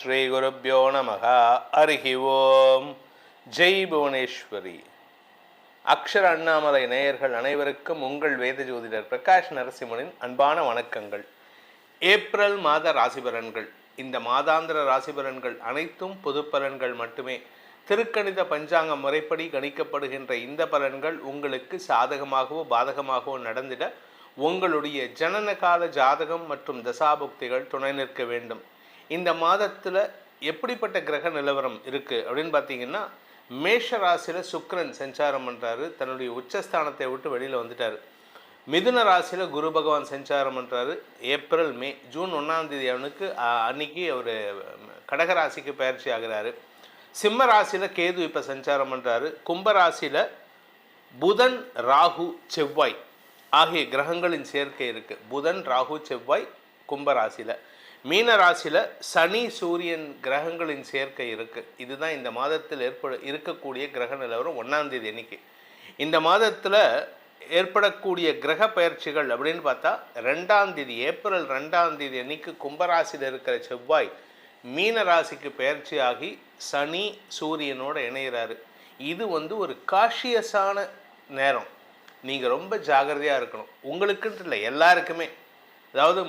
ஸ்ரீ குருப்யோ நமஹ. ஹரிஹி ஓம். ஜெய் புவனேஸ்வரி. அக்ஷர அண்ணாமலை நேயர்கள் அனைவருக்கும் உங்கள் வேத ஜோதிடர் பிரகாஷ் நரசிம்மனின் அன்பான வணக்கங்கள். ஏப்ரல் மாத ராசிபலன்கள். இந்த மாதாந்திர ராசிபலன்கள் அனைத்தும் பொது பலன்கள் மட்டுமே. திருக்கணித பஞ்சாங்க முறைப்படி கணிக்கப்படுகின்ற இந்த பலன்கள் உங்களுக்கு சாதகமாகவோ பாதகமாகவோ நடந்திட உங்களுடைய ஜனனகால ஜாதகம் மற்றும் தசாபுக்திகள் துணை நிற்க வேண்டும். இந்த மாதத்தில் எப்படிப்பட்ட கிரக நிலவரம் இருக்குது அப்படின்னு பார்த்தீங்கன்னா, மேஷ ராசியில் சுக்கிரன் சஞ்சாரம் பண்ணுறாரு, தன்னுடைய உச்சஸ்தானத்தை விட்டு வெளியில் வந்துட்டார். மிதுன ராசியில் குரு பகவான் சஞ்சாரம் பண்ணுறாரு. ஏப்ரல் மே ஜூன் 1ஆம் தேதி அவனுக்கு அன்னைக்கு அவர் கடகராசிக்கு பயிற்சி ஆகிறாரு. சிம்ம ராசியில் கேது இப்போ சஞ்சாரம் பண்ணுறாரு. கும்பராசியில் புதன் ராகு செவ்வாய் ஆகிய கிரகங்களின் சேர்க்கை இருக்குது. புதன் ராகு செவ்வாய் கும்பராசியில். மீன ராசியில் சனி சூரியன் கிரகங்களின் சேர்க்கை இருக்குது. இதுதான் இந்த மாதத்தில் இருக்கக்கூடிய கிரக நிலவரம் 1ஆம் தேதி அன்னைக்கு. இந்த மாதத்தில் ஏற்படக்கூடிய கிரக பயிற்சிகள் அப்படின்னு பார்த்தா 2ஆம் தேதி ஏப்ரல் 2ஆம் தேதி அன்னைக்கு கும்பராசியில் இருக்கிற செவ்வாய் மீன ராசிக்கு பயிற்சி ஆகி சனி சூரியனோடு இணைகிறாரு. இது ஒரு காஷியஸான நேரம். நீங்கள் ரொம்ப ஜாகிரதையாக இருக்கணும். உங்களுக்குன்ட்டு இல்லை, எல்லாருக்குமே. அதாவது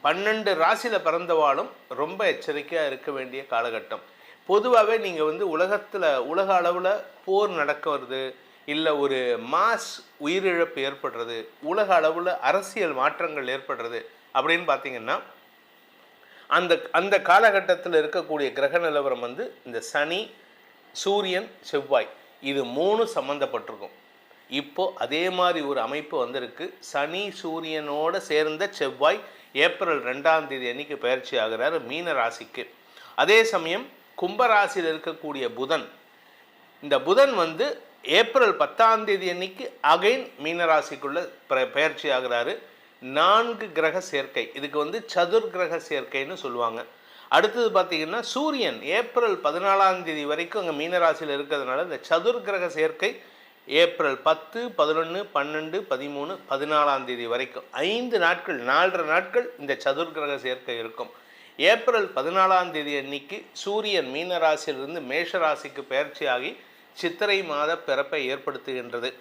12 ராசியில் பிறந்தவாளும் ரொம்ப எச்சரிக்கையாக இருக்க வேண்டிய காலகட்டம். பொதுவாகவே நீங்கள் உலக அளவில் போர் நடக்க வருது, இல்லை ஒரு மாஸ் உயிரிழப்பு ஏற்படுறது, உலக அளவில் அரசியல் மாற்றங்கள் ஏற்படுறது அப்படின்னு பார்த்தீங்கன்னா, அந்த காலகட்டத்தில் இருக்கக்கூடிய கிரக நிலவரம் இந்த சனி சூரியன் செவ்வாய் இது 3 சம்மந்தப்பட்டிருக்கும். இப்போது அதே மாதிரி ஒரு அமைப்பு வந்திருக்கு. சனி சூரியனோடு சேர்ந்த செவ்வாய் ஏப்ரல் 2ஆம் தேதி அன்னைக்கு பயிற்சி ஆகிறார் மீன ராசிக்கு. அதே சமயம் கும்பராசியில் இருக்கக்கூடிய புதன், இந்த புதன் ஏப்ரல் 10ஆம் தேதி அன்னைக்கு அகைன் மீனராசிக்குள்ளே பயிற்சி ஆகிறாரு. 4 கிரக சேர்க்கை. இதுக்கு சதுர் கிரக சேர்க்கைன்னு சொல்லுவாங்க. அடுத்தது பார்த்திங்கன்னா சூரியன் ஏப்ரல் 14ஆம் தேதி வரைக்கும் அங்கே மீனராசியில் இருக்கிறதுனால இந்த சதுர் கிரக சேர்க்கை ஏப்ரல் 10, 11, 12, 13, 14ஆம் தேதி வரைக்கும் 5 நாட்கள் 4.5 நாட்கள் இந்த சதுர் கிரக சேர்க்கை இருக்கும். ஏப்ரல் 14ஆம் தேதி அன்னைக்கு சூரியன் மீனராசியிலிருந்து மேஷராசிக்கு பயிற்சி ஆகி சித்திரை மாத பிறப்பை ஏற்படுத்துகின்றது.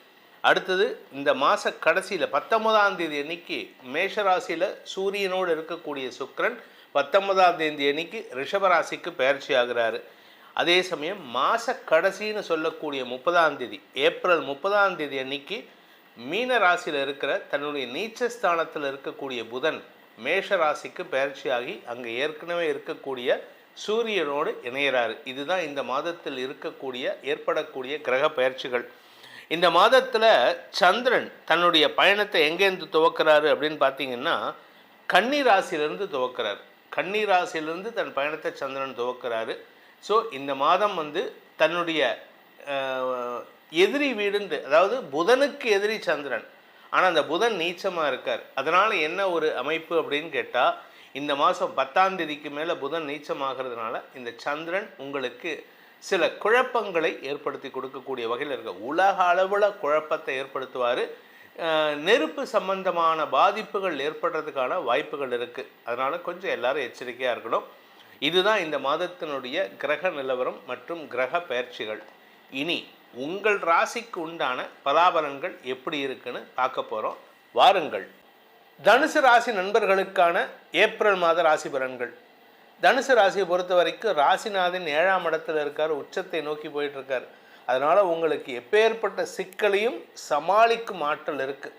அடுத்தது இந்த மாத கடைசியில் 19ஆம் தேதி அன்னைக்கு மேஷராசியில் சூரியனோடு இருக்கக்கூடிய சுக்கிரன் 19ஆம் தேதி அன்னைக்கு ரிஷபராசிக்கு பயிற்சி ஆகிறாரு. அதே சமயம் மாத கடைசின்னு சொல்லக்கூடிய 30ஆம் தேதி ஏப்ரல் 30ஆம் தேதி அன்னைக்கு மீன ராசியில் இருக்கிற தன்னுடைய நீச்சஸ்தானத்தில் இருக்கக்கூடிய புதன் மேஷ ராசிக்கு பயிற்சி ஆகி அங்கே ஏற்கனவே இருக்கக்கூடிய சூரியனோடு இணைகிறாரு. இதுதான் இந்த மாதத்தில் ஏற்படக்கூடிய கிரக பயிற்சிகள். இந்த மாதத்தில் சந்திரன் தன்னுடைய பயணத்தை எங்கேருந்து துவக்கிறாரு அப்படின்னு பார்த்தீங்கன்னா, கன்னி ராசியிலிருந்து துவக்கிறார். கன்னி ராசியிலிருந்து தன் பயணத்தை சந்திரன் துவக்கிறாரு. ஸோ இந்த மாதம் தன்னுடைய எதிரி வீடுன்று, அதாவது புதனுக்கு எதிரி சந்திரன், ஆனால் அந்த புதன் நீச்சமாக இருக்கார். அதனால் என்ன ஒரு அமைப்பு அப்படின்னு கேட்டால், இந்த மாதம் 10ஆம் தேதிக்கு மேலே புதன் நீச்சமாகிறதுனால இந்த சந்திரன் உங்களுக்கு சில குழப்பங்களை ஏற்படுத்தி கொடுக்கக்கூடிய வகையில் இருக்க, உலக அளவில் குழப்பத்தை ஏற்படுத்துவார். நெருப்பு சம்பந்தமான பாதிப்புகள் ஏற்படுறதுக்கான வாய்ப்புகள் இருக்குது. அதனால் கொஞ்சம் எல்லாரும் எச்சரிக்கையாக இருக்கணும். இதுதான் இந்த மாதத்தினுடைய கிரக நிலவரம் மற்றும் கிரக பயிற்சிகள். இனி உங்கள் ராசிக்கு உண்டான பலாபலன்கள் எப்படி இருக்குன்னு பார்க்க போகிறோம். வாருங்கள். தனுசு ராசி நண்பர்களுக்கான ஏப்ரல் மாத ராசி பலன்கள். தனுசு ராசியை பொறுத்த வரைக்கும் ராசிநாதன் 7ஆம் இடத்துல இருக்கார், உச்சத்தை நோக்கி போயிட்டுருக்கார். அதனால் உங்களுக்கு எப்பேற்பட்ட சிக்கலையும் சமாளிக்கும் ஆற்றல் இருக்குது.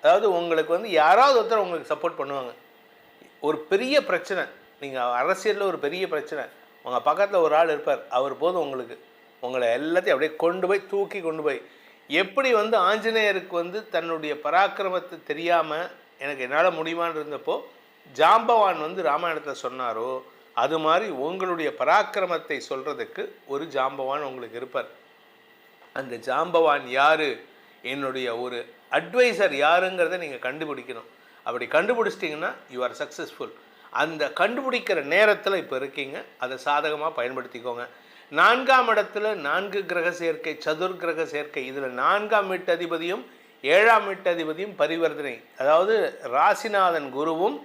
அதாவது உங்களுக்கு யாராவது ஒருத்தர் உங்களுக்கு சப்போர்ட் பண்ணுவாங்க. ஒரு பெரிய பிரச்சனை, நீங்கள் அரசியலில் ஒரு பெரிய பிரச்சனை, உங்கள் பக்கத்தில் ஒரு ஆள் இருப்பார், அவர் போதும் உங்களை எல்லாத்தையும் அப்படியே தூக்கி கொண்டு போய் எப்படி ஆஞ்சநேயருக்கு தன்னுடைய பராக்கிரமத்தை தெரியாமல் எனக்கு என்னால் முடியுமான்னு இருந்தப்போ ஜாம்பவான் ராமாயணத்தில் சொன்னாரோ, அது மாதிரி உங்களுடைய பராக்கிரமத்தை சொல்கிறதுக்கு ஒரு ஜாம்பவான் உங்களுக்கு இருப்பார். அந்த ஜாம்பவான் யார், என்னுடைய ஒரு அட்வைசர் யாருங்கிறத நீங்கள் கண்டுபிடிக்கணும். அப்படி கண்டுபிடிச்சிட்டிங்கன்னா யூ ஆர் சக்ஸஸ்ஃபுல். அந்த கண்டுபிடிக்கிற நேரத்தில் இப்போ இருக்கீங்க, அதை சாதகமாக பயன்படுத்திக்கோங்க. 4ஆம் இடத்துல 4 கிரக சேர்க்கை, சதுர் கிரக சேர்க்கை. இதில் 4ஆம் வீட்டு அதிபதியும் 7ஆம் வீட்டு அதிபதியும் பரிவர்த்தனை. அதாவது ராசிநாதன் குருவும்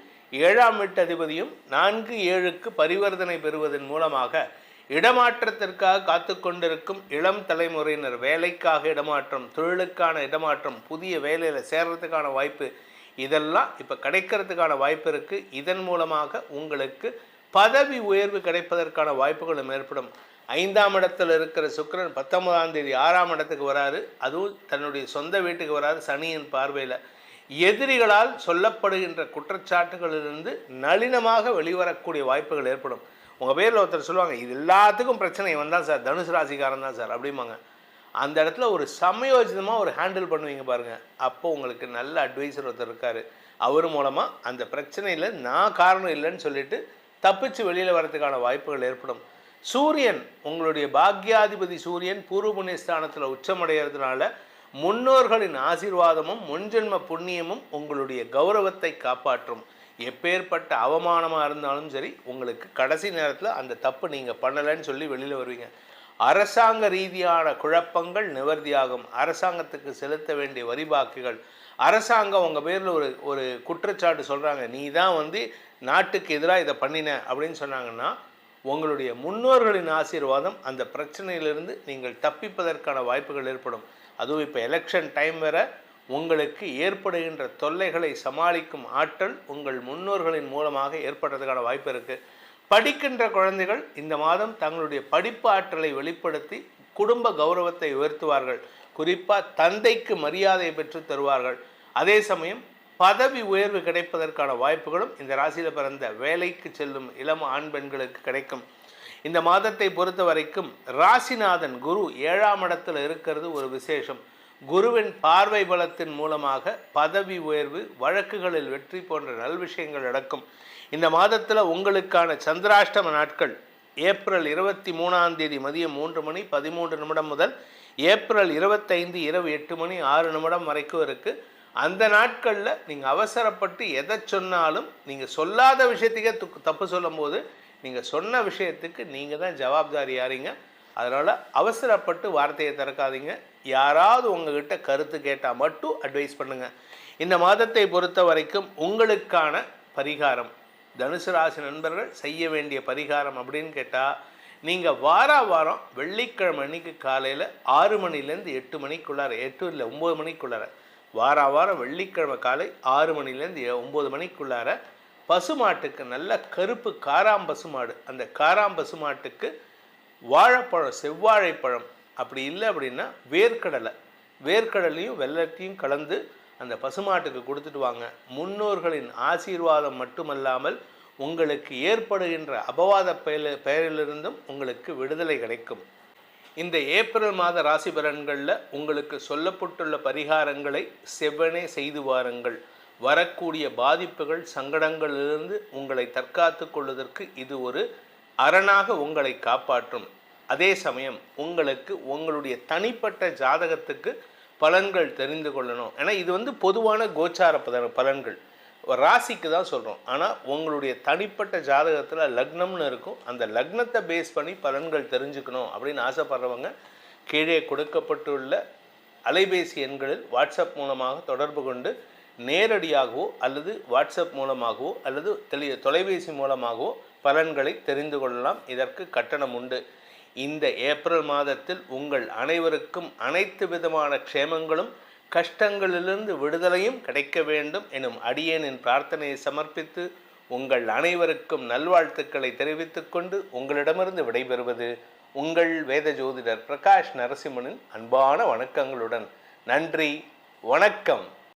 7ஆம் வீட்டதிபதியும் 4-7க்கு பரிவர்த்தனை பெறுவதன் மூலமாக இடமாற்றத்திற்காக காத்து கொண்டிருக்கும் இளம் தலைமுறையினர் வேலைக்காக இடமாற்றம், தொழிலுக்கான இடமாற்றம், புதிய வேலையில் சேர்றதுக்கான வாய்ப்பு, இதெல்லாம் இப்போ கிடைக்கிறதுக்கான வாய்ப்பு இருக்குது. இதன் மூலமாக உங்களுக்கு பதவி உயர்வு கிடைப்பதற்கான வாய்ப்புகளும் ஏற்படும். 5ஆம் இடத்தில் இருக்கிற சுக்கிரன் 19ஆம் தேதி 6ஆம் இடத்துக்கு வராரு. அதுவும் தன்னுடைய சொந்த வீட்டுக்கு வராது சனியின் பார்வையில். எதிரிகளால் சொல்லப்படுகின்ற குற்றச்சாட்டுகளிலிருந்து நளினமாக வெளிவரக்கூடிய வாய்ப்புகள் ஏற்படும். உங்கள் பேரில் ஒருத்தர் சொல்லுவாங்க, இது எல்லாத்துக்கும் பிரச்சனை வந்தால் சார் தனுசு ராசிக்காரன் தான் சார் அப்படிம்பாங்க. அந்த இடத்துல ஒரு சமயோஜிதமாக ஒரு ஹேண்டில் பண்ணுவீங்க பாருங்கள். அப்போ உங்களுக்கு நல்ல அட்வைசர் ஒருத்தர் இருக்கார். அவர் மூலமாக அந்த பிரச்சனையில் நான் காரணம் இல்லைன்னு சொல்லிட்டு தப்பிச்சு வெளியில் வரதுக்கான வாய்ப்புகள் ஏற்படும். சூரியன், உங்களுடைய பாக்யாதிபதி சூரியன் பூர்வ புண்ணியஸ்தானத்தில் உச்சமடைகிறதுனால முன்னோர்களின் ஆசீர்வாதமும் முன்ஜென்ம புண்ணியமும் உங்களுடைய கௌரவத்தை காப்பாற்றும். எப்பேற்பட்ட அவமானமாக இருந்தாலும் சரி, உங்களுக்கு கடைசி நேரத்தில் அந்த தப்பு நீங்கள் பண்ணலைன்னு சொல்லி வெளியில் வருவீங்க. அரசாங்க ரீதியான குழப்பங்கள் நிவர்த்தியாகும். அரசாங்கத்துக்கு செலுத்த வேண்டிய வரி பாக்கிகள், அரசாங்கம் உங்கள் பேரில் ஒரு குற்றச்சாட்டு சொல்கிறாங்க, நீ தான் நாட்டுக்கு எதிராக இதை பண்ணின அப்படின்னு சொன்னாங்கன்னா, உங்களுடைய முன்னோர்களின் ஆசீர்வாதம் அந்த பிரச்சனையிலிருந்து நீங்கள் தப்பிப்பதற்கான வாய்ப்புகள் ஏற்படும். அதுவும் இப்போ எலெக்ஷன் டைம் வேற, உங்களுக்கு ஏற்படுகின்ற தொல்லைகளை சமாளிக்கும் ஆற்றல் உங்கள் முன்னோர்களின் மூலமாக ஏற்படுறதுக்கான வாய்ப்பு இருக்குது. படிக்கின்ற குழந்தைகள் இந்த மாதம் தங்களுடைய படிப்பு ஆற்றலை வெளிப்படுத்தி குடும்ப கௌரவத்தை உயர்த்துவார்கள். குறிப்பாக தந்தைக்கு மரியாதை பெற்று தருவார்கள். அதே சமயம் பதவி உயர்வு கிடைப்பதற்கான வாய்ப்புகளும் இந்த ராசியில் பிறந்த வேலைக்கு செல்லும் இளம் ஆண் பெண்களுக்கு கிடைக்கும். இந்த மாதத்தை பொறுத்த வரைக்கும் ராசிநாதன் குரு 7ஆம் இடத்தில் இருக்கிறது ஒரு விசேஷம். குருவின் பார்வை பலத்தின் மூலமாக பதவி உயர்வு, வழக்குகளில் வெற்றி போன்ற நல் விஷயங்கள் நடக்கும். இந்த மாதத்தில் உங்களுக்கான சந்திராஷ்டம நாட்கள் ஏப்ரல் 23ஆம் தேதி மதியம் 3:13 முதல் ஏப்ரல் 25 இரவு 8:06 வரைக்கும் இருக்குது. அந்த நாட்களில் நீங்கள் அவசரப்பட்டு எதை சொன்னாலும், நீங்கள் சொல்லாத விஷயத்துக்கே தப்பு சொல்லும் போது நீங்கள் சொன்ன விஷயத்துக்கு நீங்கள் தான் ஜவாப்தாரி யாரீங்க. அதனால் அவசரப்பட்டு வார்த்தையை திறக்காதீங்க. யாராவது உங்ககிட்ட கருத்து கேட்டால் மட்டும் அட்வைஸ் பண்ணுங்கள். இந்த மாதத்தை பொறுத்த வரைக்கும் உங்களுக்கான பரிகாரம், தனுசு ராசி நண்பர்கள் செய்ய வேண்டிய பரிகாரம் அப்படின்னு கேட்டால், நீங்கள் வாரம் வெள்ளிக்கிழமை அன்னைக்கு காலையில் 6 மணிலேருந்து 8 மணிக்குள்ளார, 8 இல்லை 9 மணிக்குள்ளார, வாரம் வெள்ளிக்கிழமை காலை 6 மணிலேருந்து 9 மணிக்குள்ளார பசுமாட்டுக்கு நல்ல கருப்பு காராம் பசுமாடு, அந்த காராம் பசுமாட்டுக்கு வாழைப்பழம், செவ்வாழைப்பழம், அப்படி இல்லை அப்படின்னா வேர்க்கடலையும் வெள்ளத்தையும் கலந்து அந்த பசுமாட்டுக்கு கொடுத்துட்டு வாங்க. முன்னோர்களின் ஆசீர்வாதம் மட்டுமல்லாமல் உங்களுக்கு ஏற்படுகின்ற அபவாத பெயரிலிருந்தும் உங்களுக்கு விடுதலை கிடைக்கும். இந்த ஏப்ரல் மாத ராசி பலன்களில் உங்களுக்கு சொல்லப்பட்டுள்ள பரிகாரங்களை செவ்வனே செய்து வாருங்கள். வரக்கூடிய பாதிப்புகள், சங்கடங்களிலிருந்து உங்களை தற்காத்து கொள்வதற்கு இது ஒரு அரணாக உங்களை காப்பாற்றும். அதே சமயம் உங்களுக்கு உங்களுடைய தனிப்பட்ட ஜாதகத்துக்கு பலன்கள் தெரிந்து கொள்ளணும். ஏன்னா இது பொதுவான கோச்சார பலன்கள், ராசிக்கு தான் சொல்கிறோம். ஆனால் உங்களுடைய தனிப்பட்ட ஜாதகத்தில் லக்னம்னு இருக்கும், அந்த லக்னத்தை பேஸ் பண்ணி பலன்கள் தெரிஞ்சுக்கணும் அப்படின்னு ஆசைப்படுறவங்க கீழே கொடுக்கப்பட்டுள்ள அலைபேசி எண்களில் வாட்ஸ்அப் மூலமாக தொடர்பு கொண்டு நேரடியாகவோ அல்லது வாட்ஸ்அப் மூலமாகவோ அல்லது தொலைபேசி மூலமாகவோ பலன்களை தெரிந்து கொள்ளலாம். இதற்கு கட்டணம் உண்டு. இந்த ஏப்ரல் மாதத்தில் உங்கள் அனைவருக்கும் அனைத்து விதமான க்ஷேமங்களும் கஷ்டங்களிலிருந்து விடுதலையும் கிடைக்க வேண்டும் எனும் அடியேனின் பிரார்த்தனையை சமர்ப்பித்து உங்கள் அனைவருக்கும் நல்வாழ்த்துக்களை தெரிவித்துக் கொண்டு உங்களிடமிருந்து விடைபெறுவது உங்கள் வேத ஜோதிடர் பிரகாஷ் நரசிம்மனின் அன்பான வணக்கங்களுடன். நன்றி, வணக்கம்.